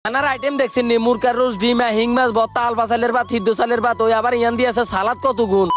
খানার আইটেম দেখছেন নি? মুরকার রোজ, ডিম, হিং মাছ, ভর্তা, আলফা চালের ভাত, হিদ্দু চালের ভাত, ওই আবার ইয়ান দিয়ে আছে সালাদ। কত গুণ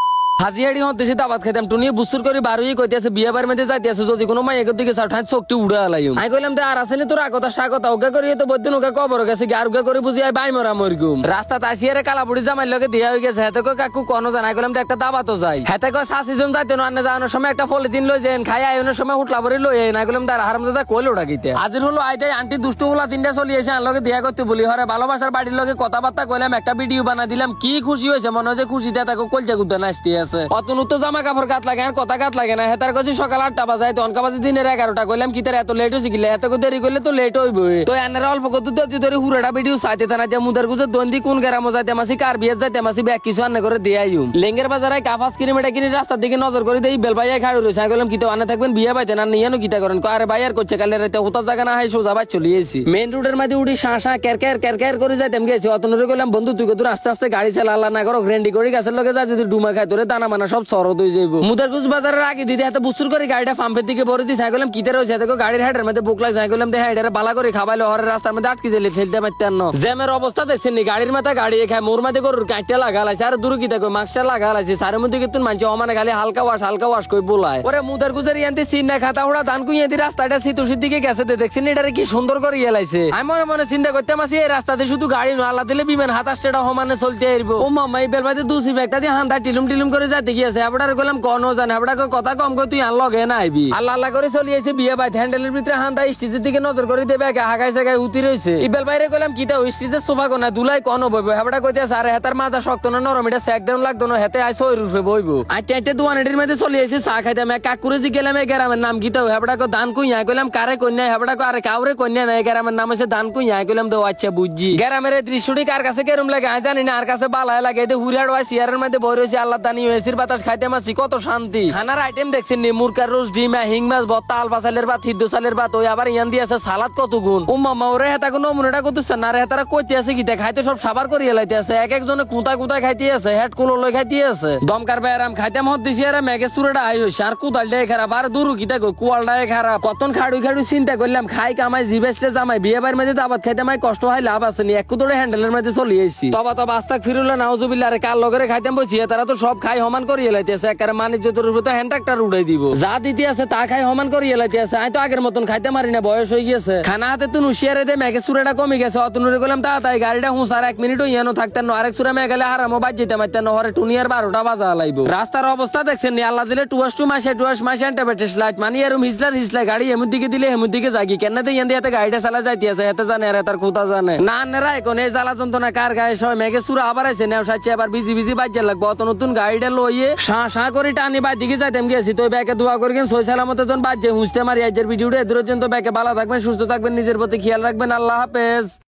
হাজিয়াড়ি হতেছি দাবাত খেতাম টুনি বুসুর করে বারুই কইতেছে বিয়ে বাড়ির মধ্যে যাইতেছে যদি কোনো মাই এগর দিকে সাঠান চোখটি উড়ে আলাই আমি কইলাম তো আর আসেনি তোর আগতা স্বাগত ওকে করি তো বদিন ওকে কবর গেছে আর ওকে করে বুঝি বাই মরা মরগুম রাস্তা তাসিয়ারে কালাপুরি জামাই লগে দিয়া হয়ে গেছে হেতে কই কাকু কোন জানাই কইলাম তো একটা দাবাতও যাই হেতে কই শাসিজন যাইতে না যাওয়ার সময় একটা পলিথিন লই যেন খাই আইনের সময় হুটলা ভরি লই না কইলাম তার হারামজাদা কইল ওটা গিতে হাজির হলো আইতে আন্টি দুষ্টুগুলা তিনটা চলি এসে আন লগে দিয়া করতে বলি হরে ভালোবাসার বাড়ির লগে কথাবার্তা কইলাম একটা ভিডিও বানা দিলাম কি খুশি হইছে মনে হয় যে খুশিতে তাকে কলজা গুদা নাচতে আছে অতনু তো জামা কাপড় কাট লাগে আর কথা কাট লাগে না হেতার কাছে সকাল 8টা বাজায় তো অনকা বাজে দিনের 11টা কইলাম কি তার এত লেট হইছে কি এত দেরি করলে তো লেট হইব তো এনারা অল্প কত ধরে হুরাটা ভিডিও চাইতে না যে মুদার গুজে দন্দি কোন গ্রামে যাইতে মাসি কার বিয়ে যাইতে মাসি ব্যাগ কিছু আনে করে দিয়ে আইম লেঙ্গের বাজারে কাফাস কিলোমিটার কিনে রাস্তার দিকে নজর করে দেই বেলবাইয়া খাড়ি রইছে আমি কইলাম কি তো আনে থাকবেন বিয়ে পাইতে না নিয়ানো কিটা করেন আরে ভাই আর করছে কালে রাতে হোতা জায়গা না হাই সোজা বাই চলিয়েছি মেইন রোডের মধ্যে উঠি শাঁসা কেরকের করে যাইতাম গেছি অতনুরে কইলাম বন্ধু তুই কত আস্তে আস্তে গাড়ি চালা আল্লাহ না করো গ্রেন্ডি করে গাছের লগে যা যদি ডুমা খাই তোরে দানা মানা সব সরদ হয়ে যাইব মুদার গুজ বাজারের আগে দিদি হাতে বুসুর করে গাড়িটা পাম্পের দিকে ভরে দিই সাইকেলাম কিতে রয়েছে দেখো গাড়ির হেডের মধ্যে বুক লাগে সাইকেলাম দেখে হেডের বালা করে খাবাইলো হরের রাস্তার মধ্যে আটকে যেলে ঠেলতে পারতেন না জ্যামের অবস্থা দেখছেন নি গাড়ির মাথা গাড়ি খায় মোর মাঝে গরুর কাঁটটা লাগা লাইছে আর দূর কি দেখো মাস্কটা লাগা লাইছে সারের মধ্যে কিন্তু মানছে অমানে খালি হালকা ওয়াশ কই বলায় ওরে মুদার গুজের ইয়ান্তে সিন না খাতা ওড়া ধান কুইয়াতি রাস্তাটা সিতুসির দিকে গেছে দেখছেন এটারে কি সুন্দর করে ইয়েলাইছে আমি মনে মনে চিন্তা করতাম আছি এই রাস্তাতে শুধু গাড়ি না আল্লাহ দিলে বিমান হাতাসটা সমানে চলতে আইব ও মামা এই বেলবাইতে দুসি ব্যাগটা দিয়ে হান্দা টিলুম করে যাতে গিয়েছে আবার কইলাম কোন জানে আবার কথা কম কই তুই আন লগে না আইবি আল্লাহ করে চলিয়েছে বিয়ে বাইতে হ্যান্ডেলের ভিতরে হান্দা স্টেজের দিকে নজর করে দেবে হাগাইছে গায়ে উতি রইছে ইবেল বাইরে কইলাম কিটা ওই স্টেজের সোফা কোনা দুলাই কোন বইব হাবড়া কইতেছে আরে হেতার মাজা শক্ত না নরম এটা সেক দেন লাগতো না হেতে আইছে ওই রুফে বইব আইতে দোয়ানেটির মধ্যে চলিয়েছে চা খাইতাম কাকুরে জি গেলাম এই গ্রামের নাম কিটা হাবড়া কো দান কুইয়া কইলাম কারে কন্যা হাবড়া কো আরে কাউরে কন্যা নাই গ্রামের নাম আছে দান কুইয়া কইলাম তো আচ্ছা বুঝছি গ্রামের এই দৃশ্যটি কার কাছে কেরম লাগে আই জানি না আর কাছে বালায় লাগে এতে হুরিয়াড় ওই চেয়ারের মধ্যে বই রইছে আল্লাহ দানি এসির বাতাস খাইতে মাছি কত শান্তি খানার আইটেম দেখছেন নি মুরকার রোজ, ডিম, হিং মাছ, ভর্তা, আলফা চালের ভাত, হিদ্দু চালের ভাত, ওই আবার ইয়ান দিয়ে আছে সালাদ। কত গুণ ও মামা ওরে হেতা কোনো নমুনাটা করতেছে না রে হেতারা কইতে আছে কি খাইতে সব সাবার করিয়ে লাইতে আছে এক একজনে কুতা খাইতে আছে হেড কুলো লই খাইতে আছে দমকার বাইরাম খাইতে মত দিছি আরে মেগে সুরেটা আই হইছে আর কুদালটাই খারাপ আর দূর কিতা কই কুয়ালটাই খারাপ কতন খাড়ু চিন্তা করলাম খাই কামাই জিবেসলে জামাই বিয়ে বাড়ির মধ্যে দাবাত খাইতে মাই কষ্ট হয় লাভ আছে নি এক কুদরে হ্যান্ডেলের মধ্যে চলি আইছি তবা আস্তাক ফিরুল্লাহ নাউজুবিল্লাহ আরে কাল লগরে খাইতাম বসি তারা তো সব খাই সমান করিয়ে লাইতেছে একারে মানিজ্যতের উপর তো হ্যান্ডট্রাক্টর উড়াই দিব যা দিতে আছে তা খাই সমান করিয়ে লাইতেছে আমি তো আগের মতন খাইতে মারি না বয়স হয়ে গেছে খানা হাতে তুই নুশিয়ারে দে মেঘে সুরেটা কমে গেছে অতনুরে গেলাম তাই গাড়িটা হুঁসার 1 মিনিটও ইয়ানো থাকতেন না আরেক সুরে মেঘালে হারামো বাজ যেতে মারতেন হরে টুনিয়ার 12টা বাজা লাইব রাস্তার অবস্থা দেখছেন নি আল্লাহ দিলে টুয়াস মাসে এন্টারপ্রেটেস লাইট মানি এরম হিজলা গাড়ি এমন দিকে দিলে এমন দিকে যাগি কেন দে ইয়ান দিয়াতে গাড়িটা চালা যাইতে আছে এতে জানে আর তার কোথা জানে না নেরা এখন এই জ্বালা যন্ত্রণা কার গায়ে সবাই মেঘে সুরা আবার আছে নেও সাচ্ছে আবার বিজি বাজ্যে লাগবো অত নতুন গাড়িটা লইয়ে শাঁ করে টানি বাই দিকে যাইতাম গেছি তো ব্যাকে দোয়া করি সই সালামত জন বাজ্যে হুঁচতে মারি আজের ভিডিওটা এদুরের জন্য ব্যাকে ভালো থাকবেন সুস্থ থাকবেন নিজের প্রতি খেয়াল রাখবেন আল্লাহ হাফেজ।